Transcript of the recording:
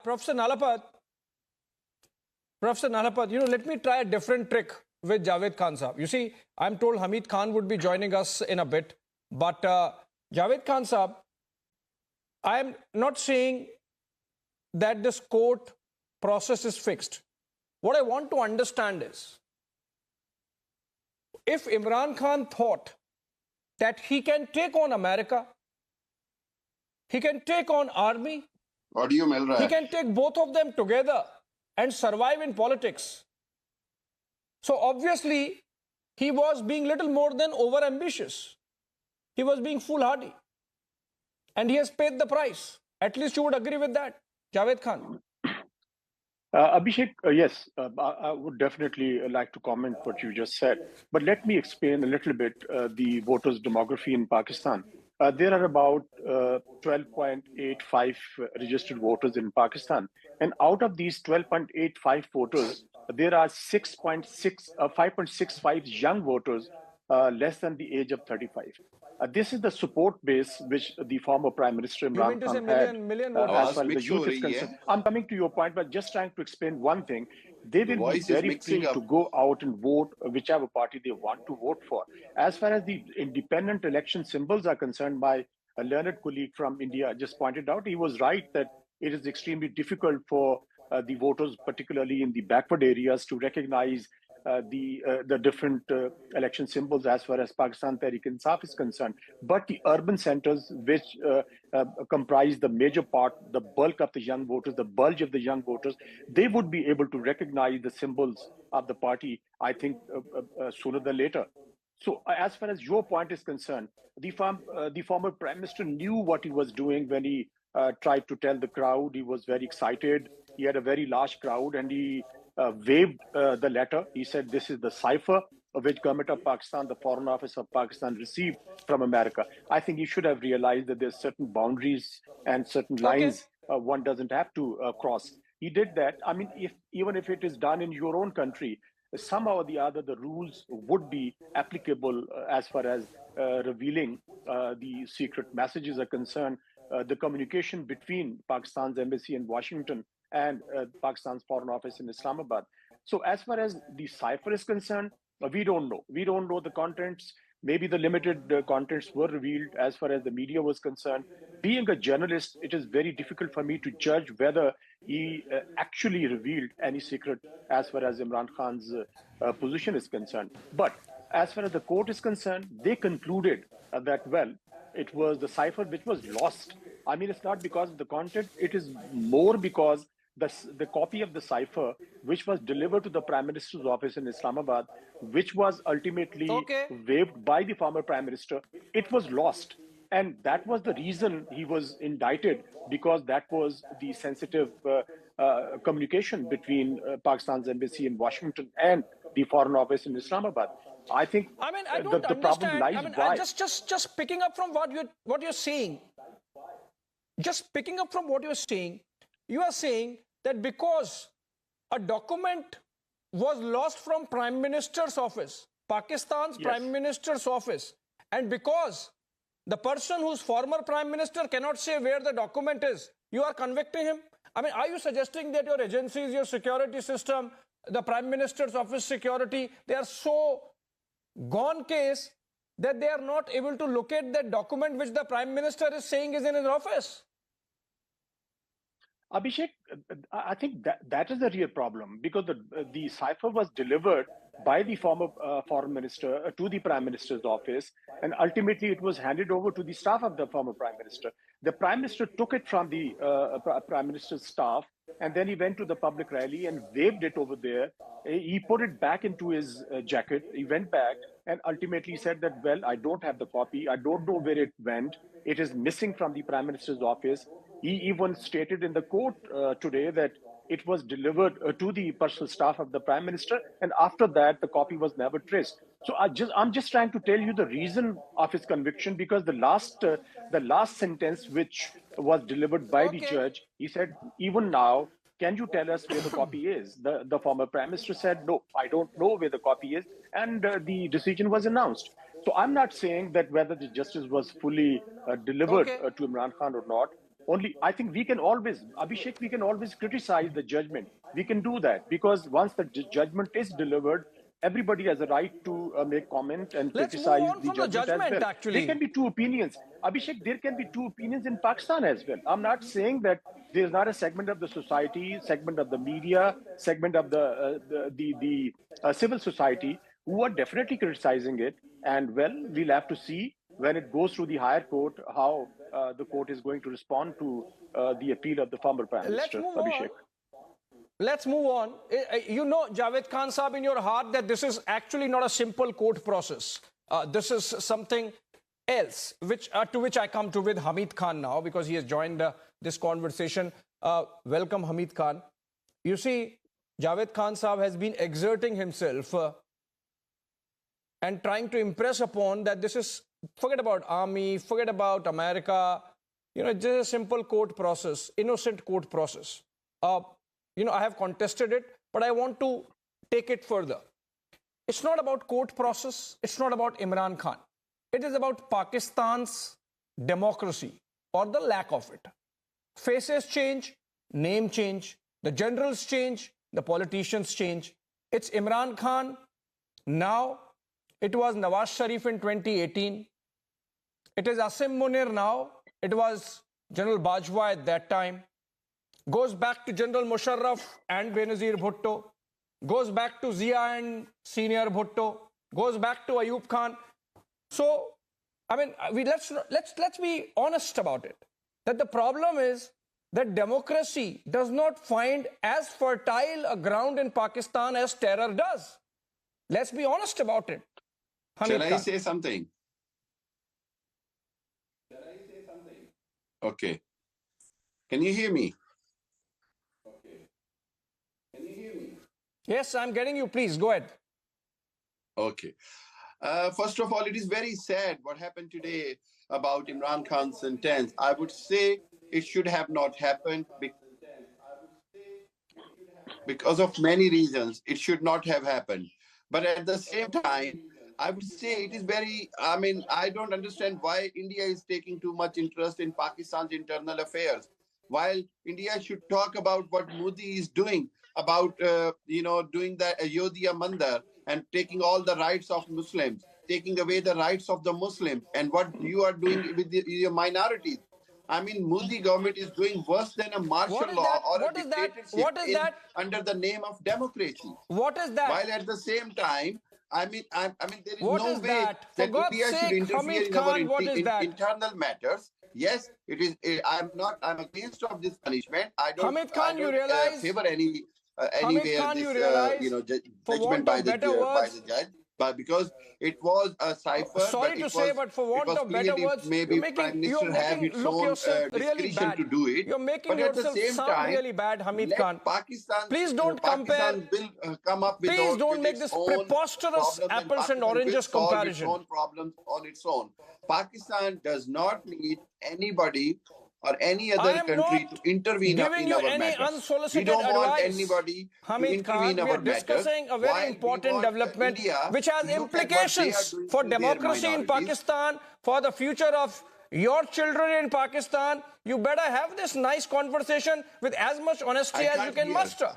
Professor Nalapat, let me try a different trick with Javed Khan Saab. You see, I'm told Hamid Khan would be joining us in a bit. But Javed Khan Saab, I'm not saying that this court process is fixed. What I want to understand is, if Imran Khan thought that he can take on America, he can take on army, he can take both of them together and survive in politics. So obviously, he was being little more than over-ambitious. He was being foolhardy. And he has paid the price. At least you would agree with that, Javed Khan. Abhishek, yes, I would definitely like to comment what you just said. But let me explain a little bit the voters' demography in Pakistan. There are about 12.85 registered voters in Pakistan. And out of these 12.85 voters, there are 5.65 young voters less than the age of 35. This is the support base which the former Prime Minister Imran Khan had as far as the youth is concerned. I'm coming to your point, but just trying to explain one thing. They will be very free to go out and vote whichever party they want to vote for. As far as the independent election symbols are concerned, my learned colleague from India just pointed out, he was right that it is extremely difficult for the voters, particularly in the backward areas, to recognize the different election symbols as far as Pakistan Tehreek-e-Insaf is concerned. But the urban centers, which comprise the major part, the bulk of the young voters, the bulge of the young voters, they would be able to recognize the symbols of the party, I think, sooner than later. So as far as your point is concerned, the former Prime Minister knew what he was doing when he tried to tell the crowd. He was very excited. He had a very large crowd, and he waived the letter. He said, this is the cipher which Government of Pakistan, the Foreign Office of Pakistan received from America. I think he should have realized that there's certain boundaries and certain lines one doesn't have to cross. He did that. I mean, even if it is done in your own country, somehow or the other, the rules would be applicable as far as revealing the secret messages are concerned. The communication between Pakistan's embassy in Washington and Pakistan's Foreign Office in Islamabad. So as far as the cipher is concerned, we don't know. We don't know the contents. Maybe the limited contents were revealed as far as the media was concerned. Being a journalist, it is very difficult for me to judge whether he actually revealed any secret as far as Imran Khan's position is concerned. But as far as the court is concerned, they concluded that, well, it was the cipher which was lost. I mean, it's not because of the content. It is more because the copy of the cipher, which was delivered to the Prime Minister's office in Islamabad, which was ultimately waived by the former Prime Minister, it was lost. And that was the reason he was indicted, because that was the sensitive communication between Pakistan's embassy in Washington and the Foreign Office in Islamabad. I think the problem lies why. Just picking up from what you're saying. Just picking up from what you're saying, you are saying that because a document was lost from Prime Minister's office, Pakistan's Prime Minister's office, and because the person who's former Prime Minister cannot say where the document is, you are convicting him? I mean, are you suggesting that your agencies, your security system, the Prime Minister's office security, they are so gone case that they are not able to locate that document which the Prime Minister is saying is in his office? Abhishek, I think that is the real problem, because the cipher was delivered by the former foreign minister to the Prime Minister's office, and ultimately it was handed over to the staff of the former Prime Minister. The Prime Minister took it from the Prime Minister's staff, and then he went to the public rally and waved it over there. He put it back into his jacket. He went back and ultimately said that, well, I don't have the copy. I don't know where it went. It is missing from the Prime Minister's office. He even stated in the court today that it was delivered to the personal staff of the Prime Minister, and after that, the copy was never traced. So I'm just trying to tell you the reason of his conviction, because the last sentence which was delivered by the judge, he said, even now, can you tell us where the copy is? The former Prime Minister said, no, I don't know where the copy is, and the decision was announced. So I'm not saying that whether the justice was fully delivered to Imran Khan or not. only, I think we can always, Abhishek, we can always criticize the judgment. We can do that because once the judgment is delivered, everybody has a right to make comment and Let's move criticize on the from the judgment as judgment, well. There actually. can be two opinions. Abhishek, there can be two opinions in Pakistan as well. I'm not saying that there's not a segment of the society, segment of the media, segment of the civil society who are definitely criticizing it. And well, we'll have to see when it goes through the higher court how the court is going to respond to the appeal of the former Prime Minister, Abhishek. Let's move on. You know, Javed Khan Saab, in your heart that this is actually not a simple court process. This is something else, which to which I come to with Hamid Khan now, because he has joined this conversation. Welcome, Hamid Khan. You see, Javed Khan Saab has been exerting himself and trying to impress upon that this is, forget about army, forget about America, you know, just a simple court process, innocent court process. You know, I have contested it, but I want to take it further. It's not about court process. It's not about Imran Khan. It is about Pakistan's democracy or the lack of it. Faces change, name change, the generals change, the politicians change. It's Imran Khan now. It was Nawaz Sharif in 2018. It is Asim Munir now. It was General Bajwa at that time. Goes back to General Musharraf and Benazir Bhutto. Goes back to Zia and Senior Bhutto. Goes back to Ayub Khan. So, I mean, let's be honest about it. That the problem is that democracy does not find as fertile a ground in Pakistan as terror does. Let's be honest about it. Shall I say something? Okay. Can you hear me? Yes, I'm getting you. Please, go ahead. Okay. First of all, it is very sad what happened today about Imran Khan's sentence. I would say it should have not happened because of many reasons. It should not have happened. But at the same time, I would say it is very, I mean, I don't understand why India is taking too much interest in Pakistan's internal affairs. While India should talk about what Modi is doing, about, you know, doing the Ayodhya Mandar and taking all the rights of Muslims, taking away the rights of the Muslims, and what you are doing with your minorities. I mean, Modi government is doing worse than a martial law or a dictatorship under the name of democracy. What is that? While at the same time, I mean, there is no way that God's India should interfere in our internal matters. Yes, it is. I'm against of this punishment. I don't, Hamid Khan, I don't you realize, favor anywhere this judgment by the judge. But because it was a cipher, sorry to say, but for want of better words, maybe Prime Minister have its own discretion to do it. You're making yourself sound really bad, Hamid Khan. Please don't compare. Please don't make this preposterous apples and oranges comparison. Its own problems on its own. Pakistan does not need anybody or any other country to intervene in our matters. We don't want anybody to intervene in our matters. We are discussing a very important development which has implications for democracy in Pakistan, for the future of your children in Pakistan. You better have this nice conversation with as much honesty as you can muster.